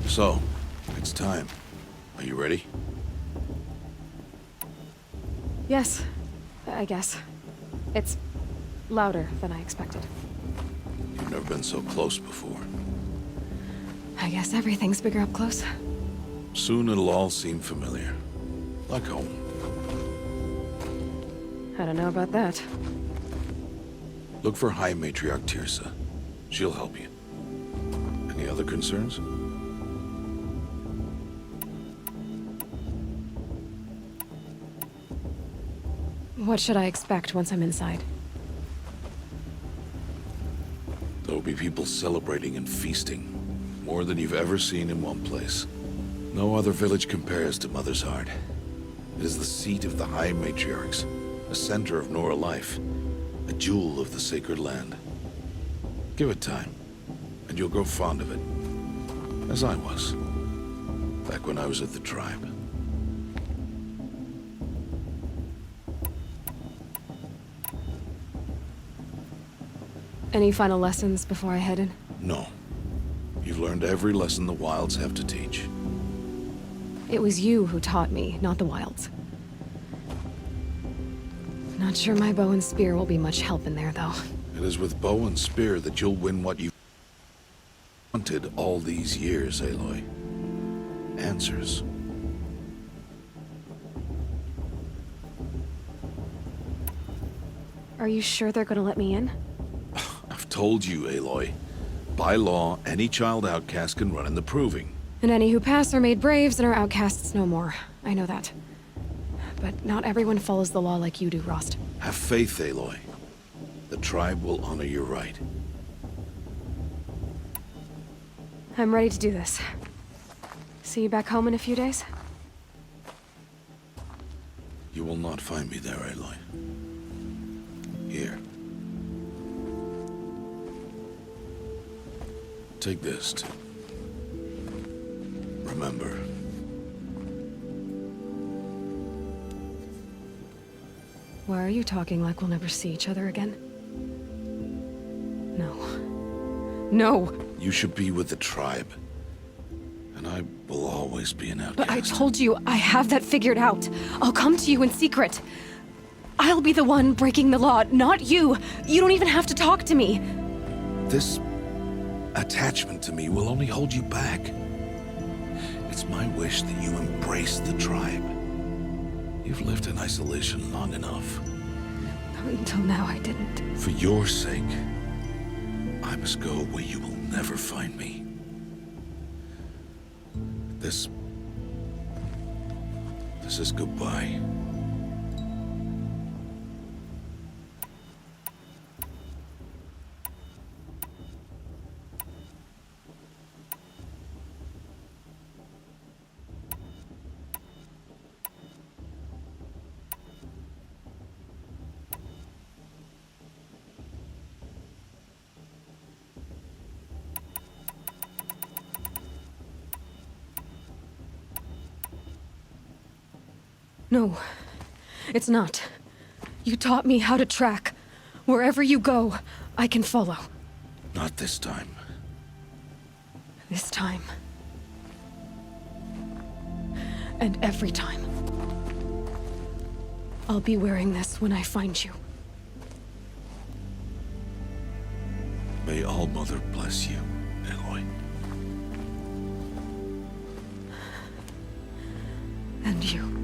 So, it's time. Are you ready? Yes, I guess. It's louder than I expected. You've never been so close before. I guess everything's bigger up close. Soon it'll all seem familiar. Like home. I don't know about that. Look for High Matriarch Tirsa. She'll help you. Any other concerns? What should I expect once I'm inside? There'll be people celebrating and feasting. More than you've ever seen in one place. No other village compares to Mother's Heart. It is the seat of the High Matriarchs, a center of Nora life, a jewel of the sacred land. Give it time, and you'll grow fond of it. As I was, back when I was at the tribe. Any final lessons before I head in? No. You've learned every lesson the Wilds have to teach. It was you who taught me, not the Wilds. Not sure my bow and spear will be much help in there, though. It is with bow and spear that you'll win what you've wanted all these years, Aloy. Answers. Are you sure they're gonna let me in? I've told you, Aloy. By law, any child outcast can run in the Proving. And any who pass are made braves and are outcasts no more. I know that. But not everyone follows the law like you do, Rost. Have faith, Aloy. The tribe will honor your right. I'm ready to do this. See you back home in a few days? You will not find me there, Aloy. Here. Take this, too. Remember. Why are you talking like we'll never see each other again? No. No! You should be with the tribe. And I will always be an outcast. But I told you, I have that figured out. I'll come to you in secret. I'll be the one breaking the law, not you. You don't even have to talk to me. This attachment to me will only hold you back. It's my wish that you embrace the tribe. You've lived in isolation long enough. Until now, I didn't. For your sake, I must go where you will never find me. This is goodbye. No, it's not. You taught me how to track. Wherever you go, I can follow. Not this time. This time. And every time. I'll be wearing this when I find you. May All-Mother bless you, Aloy. And you.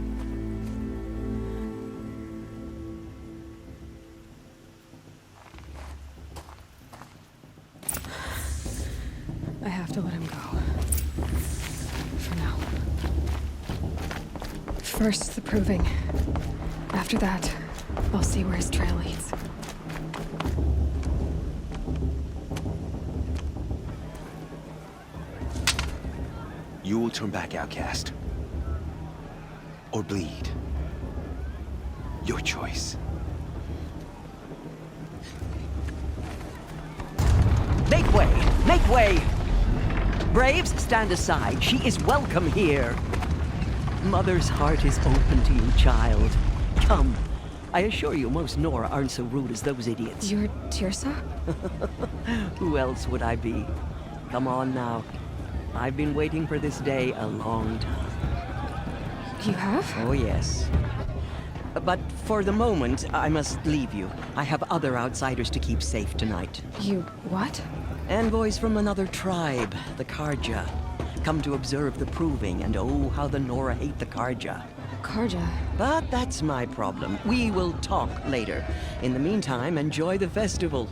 I have to let him go. For now. First, the Proving. After that, I'll see where his trail leads. You will turn back, outcast. Or bleed. Your choice. Make way! Make way! Braves, stand aside. She is welcome here. Mother's heart is open to you, child. Come. I assure you, most Nora aren't so rude as those idiots. You're Tirsa? Who else would I be? Come on now. I've been waiting for this day a long time. You have? Oh, yes. But for the moment, I must leave you. I have other outsiders to keep safe tonight. You what? Envoys from another tribe, the Karja. Come to observe the proving, and oh, how the Nora hate the Karja. Karja. But that's my problem. We will talk later. In the meantime, enjoy the festival.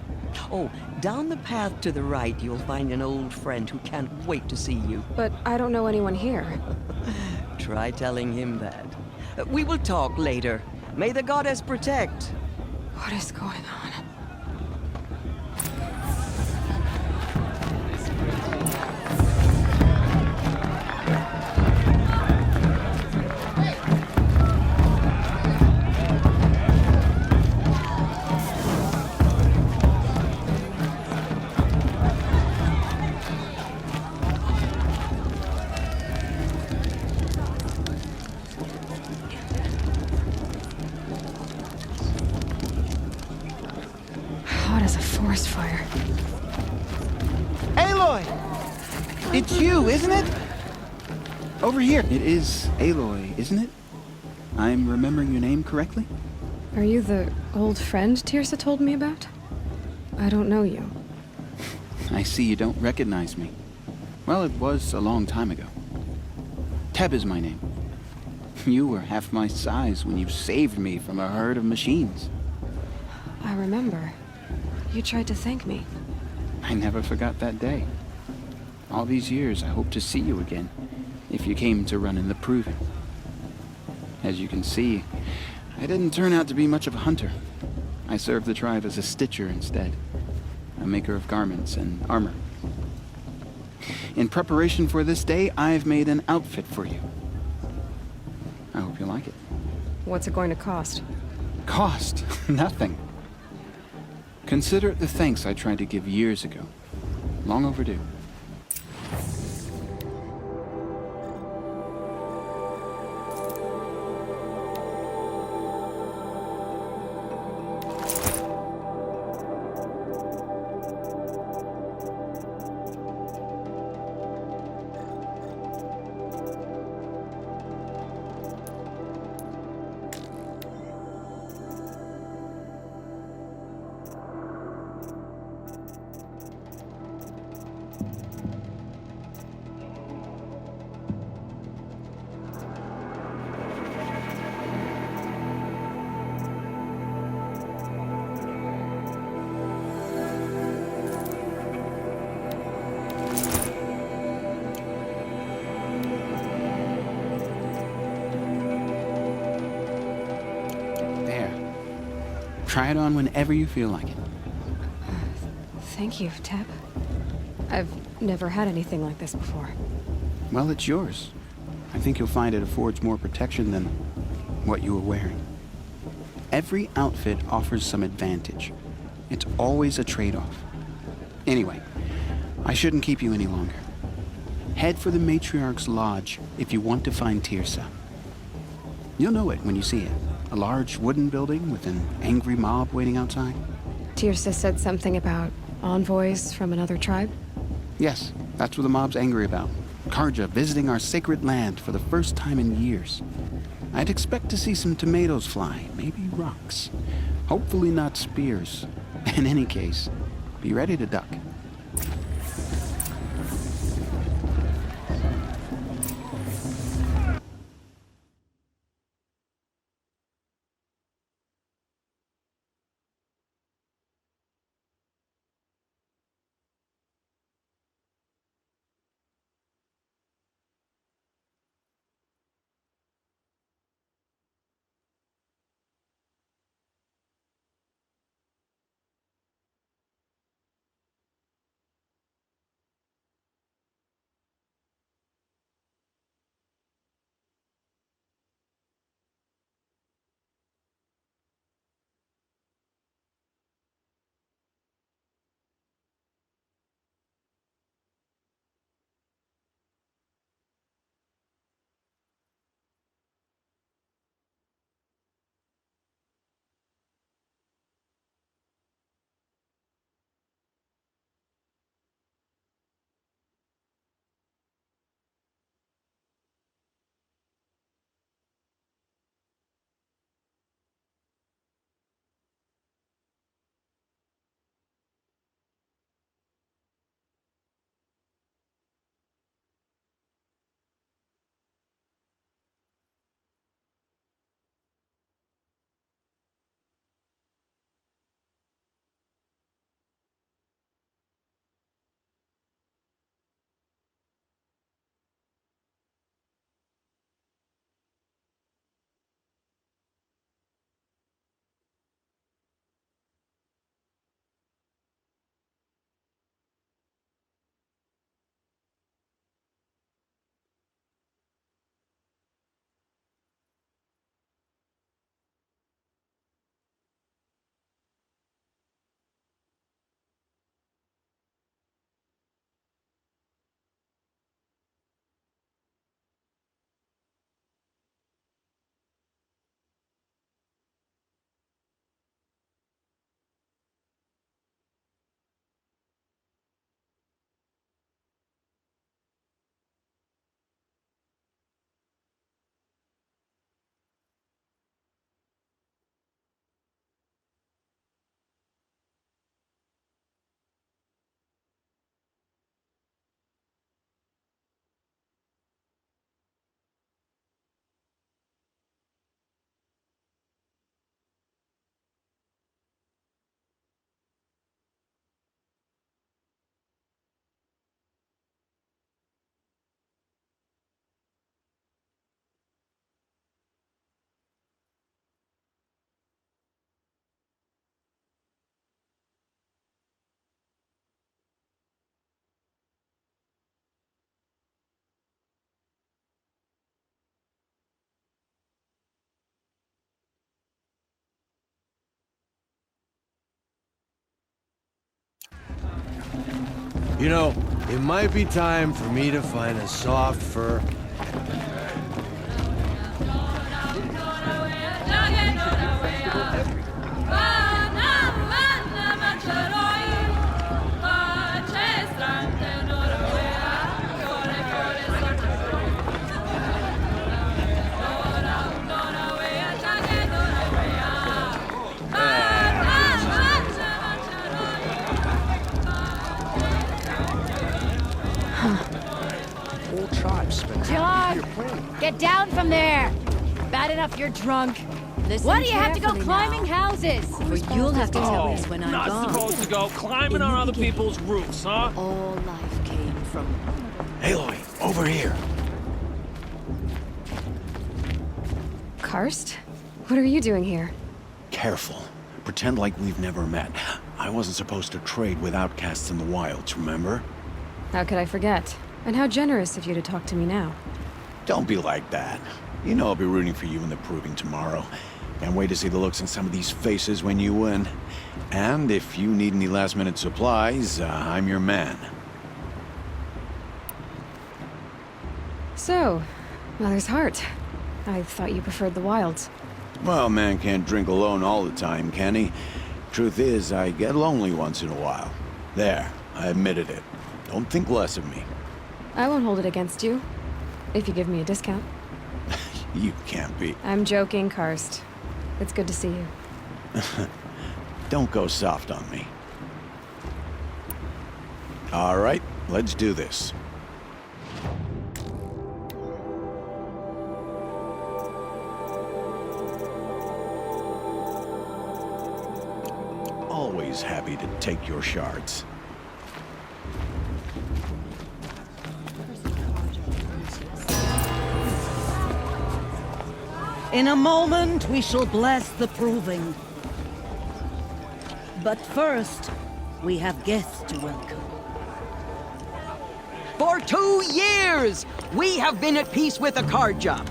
Oh, down the path to the right, you'll find an old friend who can't wait to see you. But I don't know anyone here. Try telling him that. We will talk later. May the goddess protect. What is going on? Hot as a forest fire. Aloy! It's you, isn't it? Over here. It is Aloy, isn't it? I'm remembering your name correctly? Are you the old friend Tirsa told me about? I don't know you. I see you don't recognize me. Well, it was a long time ago. Teb is my name. You were half my size when you saved me from a herd of machines. I remember. You tried to thank me. I never forgot that day. All these years, I hope to see you again, if you came to run in the proving. As you can see, I didn't turn out to be much of a hunter. I served the tribe as a stitcher instead, a maker of garments and armor. In preparation for this day, I've made an outfit for you. I hope you like it. What's it going to cost? Cost? Nothing. Consider it the thanks I tried to give years ago. Long overdue. There. Try it on whenever you feel like it. Thank you, Teb. I've never had anything like this before. Well, it's yours. I think you'll find it affords more protection than what you were wearing. Every outfit offers some advantage. It's always a trade-off. Anyway, I shouldn't keep you any longer. Head for the Matriarch's Lodge if you want to find Tirsa. You'll know it when you see it. A large wooden building with an angry mob waiting outside. Tirsa said something about envoys from another tribe? Yes, that's what the mob's angry about. Karja visiting our sacred land for the first time in years. I'd expect to see some tomatoes fly, maybe rocks. Hopefully not spears. In any case, be ready to duck. You know, it might be time for me to find a soft fur. John, get down from there. Bad enough you're drunk. Why do you have to go climbing houses? Or you'll have to tell us when I'm Not gone. supposed to go climbing In on the other beginning, people's roofs, huh? All life came from... Aloy, over here. Karst? What are you doing here? Careful. Pretend like we've never met. I wasn't supposed to trade with outcasts in the wilds, remember? How could I forget? And how generous of you to talk to me now. Don't be like that. You know I'll be rooting for you in the proving tomorrow. Can't wait to see the looks on some of these faces when you win. And if you need any last-minute supplies, I'm your man. So, Mother's Heart. I thought you preferred the wilds. Well, man can't drink alone all the time, can he? Truth is, I get lonely once in a while. There, I admitted it. Don't think less of me. I won't hold it against you, if you give me a discount. You can't be. I'm joking, Karst. It's good to see you. Don't go soft on me. All right, let's do this. Always happy to take your shards. In a moment, we shall bless the proving. But first, we have guests to welcome. For 2 years, we have been at peace with Akarja.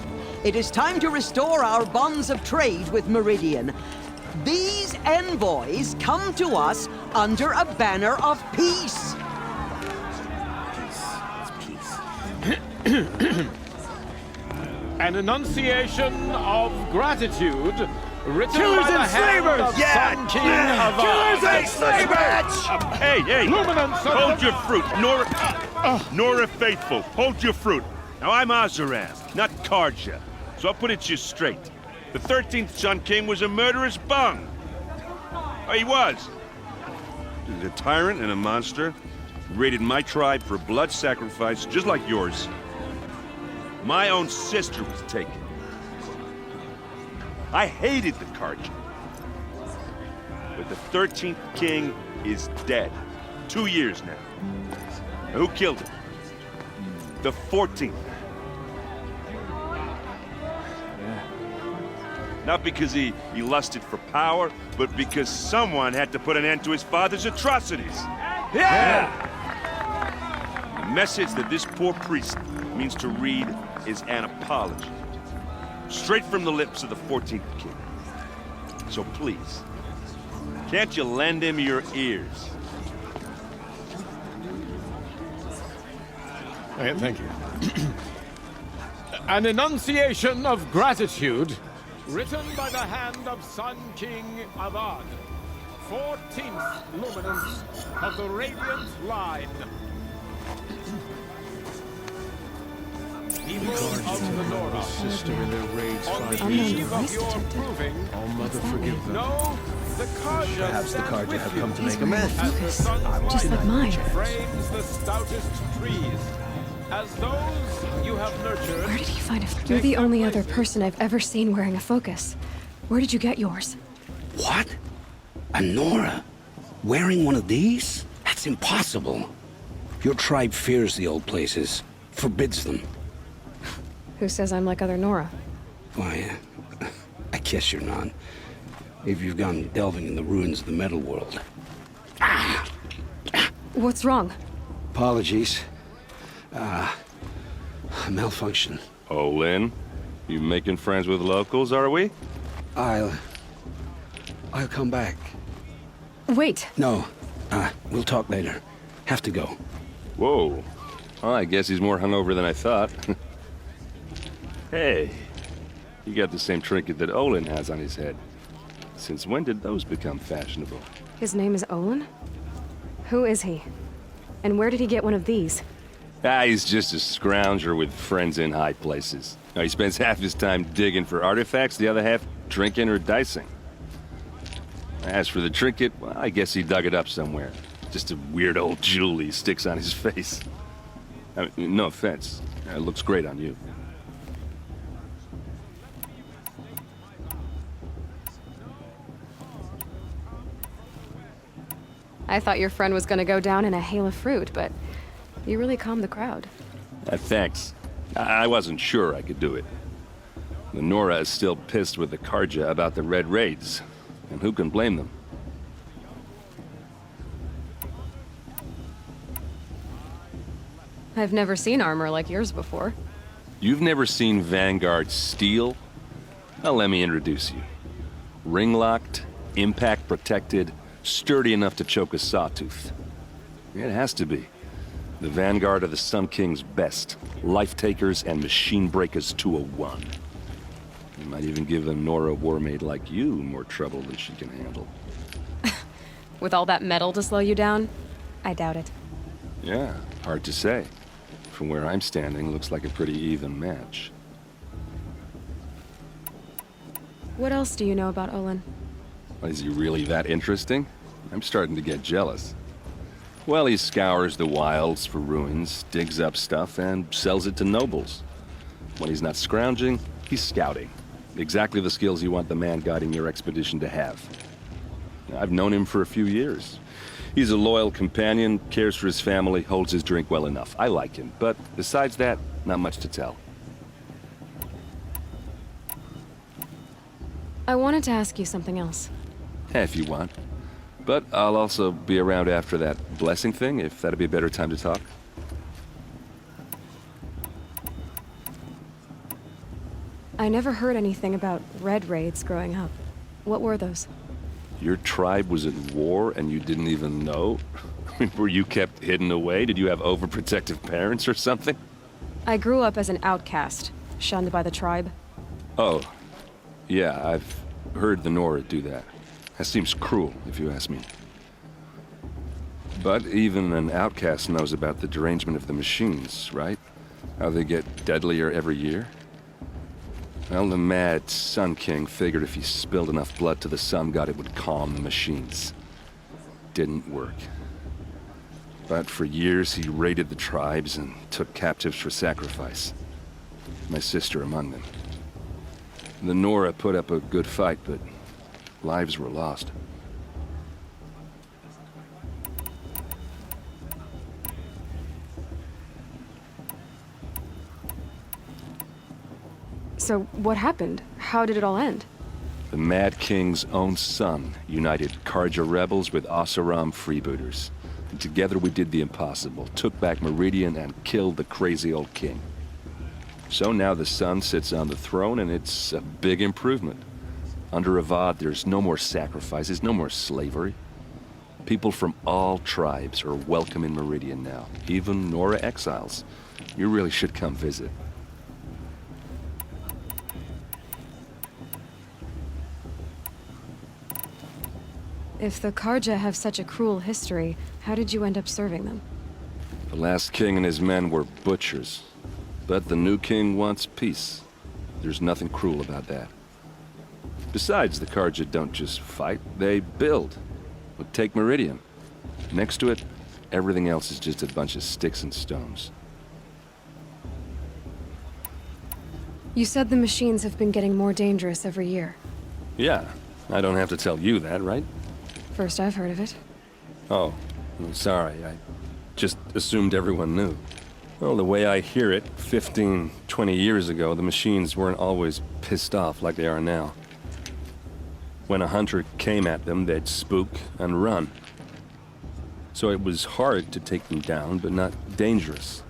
It is time to restore our bonds of trade with Meridian. These envoys come to us under a banner of peace. An enunciation of gratitude written Killers by the and hand slavers! of Sun King of Killers and slavers! Hey, hey! Luminance of Hold the- your fruit, Nora Faithful. Hold your fruit. Now I'm Azaran, not Karja, so I'll put it to you straight. The 13th Sun King was a murderous bung. Oh, he was. He's a tyrant and a monster. He raided my tribe for blood sacrifice, just like yours. My own sister was taken. I hated the Karja. But the 13th king is dead. 2 years now. Now, who killed him? The 14th. Not because he lusted for power, but because someone had to put an end to his father's atrocities. Yeah! The message that this poor priest means to read is an apology. Straight from the lips of the 14th king. So please, can't you lend him your ears? Thank you. An enunciation of gratitude written by the hand of Sun King Avad, 14th luminance of the Radiant Line. People of the Nora, Sister in their raids on the 5 Unknown years eve ago. of device your detected. proving, Oh, Mother, forgive them. no, the Karja Perhaps the stand Karja with have you. come to make wearing a amends. As the focus, sun's just light like mine. frames the stoutest trees, as those you have nurtured. Where did he find a... You're the only other person I've ever seen wearing a focus. Where did you get yours? What? A Nora? Wearing one of these? That's impossible. Your tribe fears the old places, forbids them. Who says I'm like other Nora? Why, I guess you're not. If you've gone delving in the ruins of the metal world. What's wrong? Apologies. A malfunction. Oh, Lynn, you making friends with locals, are we? I'll come back. Wait. No, we'll talk later. Have to go. Whoa. Well, I guess he's more hungover than I thought. Hey, you got the same trinket that Olin has on his head. Since when did those become fashionable? His name is Olin? Who is he? And where did he get one of these? He's just a scrounger with friends in high places. Now, he spends half his time digging for artifacts, the other half drinking or dicing. As for the trinket, well, I guess he dug it up somewhere. Just a weird old jewel he sticks on his face. I mean, no offense. It looks great on you. I thought your friend was gonna go down in a hail of fruit, but you really calmed the crowd. Thanks. I wasn't sure I could do it. The Nora is still pissed with the Karja about the Red Raids, and who can blame them? I've never seen armor like yours before. You've never seen Vanguard steel? Well, let me introduce you. Ring-locked, impact-protected, sturdy enough to choke a sawtooth. It has to be. The Vanguard are the Sun King's best. Life-takers and machine breakers to a one. You might even give a Nora warmaid like you more trouble than she can handle. With all that metal to slow you down? I doubt it. Yeah, hard to say. From where I'm standing, looks like a pretty even match. What else do you know about Olin? Is he really that interesting? I'm starting to get jealous. Well, he scours the wilds for ruins, digs up stuff, and sells it to nobles. When he's not scrounging, he's scouting. Exactly the skills you want the man guiding your expedition to have. I've known him for a few years. He's a loyal companion, cares for his family, holds his drink well enough. I like him, but besides that, not much to tell. I wanted to ask you something else. If you want. But I'll also be around after that blessing thing, if that'd be a better time to talk. I never heard anything about Red Raids growing up. What were those? Your tribe was at war and you didn't even know? Were you kept hidden away? Did you have overprotective parents or something? I grew up as an outcast, shunned by the tribe. Oh, yeah, I've heard the Nora do that. That seems cruel, if you ask me. But even an outcast knows about the derangement of the machines, right? How they get deadlier every year? Well, the mad Sun King figured if he spilled enough blood to the Sun God, it would calm the machines. Didn't work. But for years, he raided the tribes and took captives for sacrifice. My sister among them. The Nora put up a good fight, but lives were lost. So what happened? How did it all end? The Mad King's own son united Karja rebels with Oseram freebooters. And together we did the impossible, took back Meridian and killed the crazy old king. So now the son sits on the throne and it's a big improvement. Under Avad, there's no more sacrifices, no more slavery. People from all tribes are welcome in Meridian now, even Nora exiles. You really should come visit. If the Karja have such a cruel history, how did you end up serving them? The last king and his men were butchers. But the new king wants peace. There's nothing cruel about that. Besides, the Karja don't just fight, they build. But take Meridian. Next to it, everything else is just a bunch of sticks and stones. You said the machines have been getting more dangerous every year. Yeah, I don't have to tell you that, right? First I've heard of it. Oh, I'm sorry. I just assumed everyone knew. Well, the way I hear it, 15, 20 years ago, the machines weren't always pissed off like they are now. When a hunter came at them, they'd spook and run. So it was hard to take them down, but not dangerous,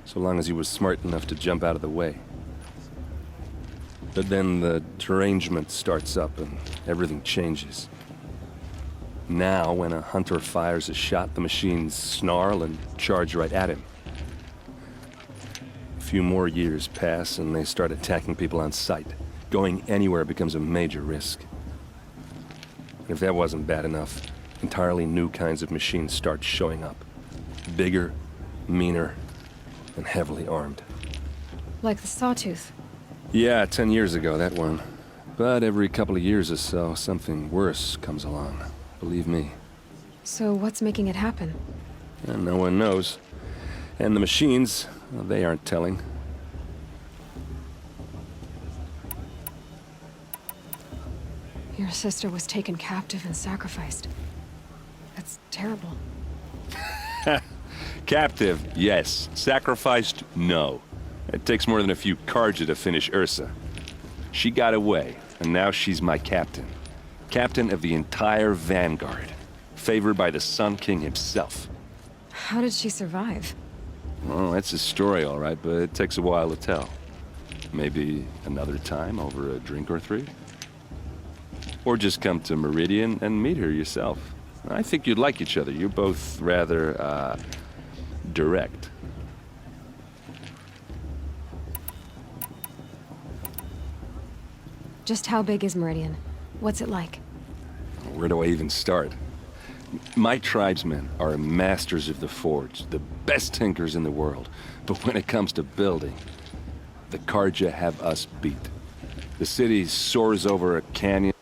so long as he was smart enough to jump out of the way. But then the derangement starts up and everything changes. Now, when a hunter fires a shot, the machines snarl and charge right at him. A few more years pass and they start attacking people on sight. Going anywhere becomes a major risk. And if that wasn't bad enough, entirely new kinds of machines start showing up. Bigger, meaner, and heavily armed. Like the Sawtooth. Yeah, 10 years ago, that one. But every couple of years or so, something worse comes along. Believe me. So what's making it happen? And no one knows. And the machines, well, they aren't telling. Your sister was taken captive and sacrificed. That's terrible. Captive, yes. Sacrificed, no. It takes more than a few Karja to finish Ursa. She got away, and now she's my captain. Captain of the entire Vanguard. Favored by the Sun King himself. How did she survive? Well, that's a story, all right, but it takes a while to tell. Maybe another time over a drink or three? Or just come to Meridian and meet her yourself. I think you'd like each other. You're both rather, direct. Just how big is Meridian? What's it like? Where do I even start? My tribesmen are masters of the forge, the best tinkers in the world. But when it comes to building, the Karja have us beat. The city soars over a canyon.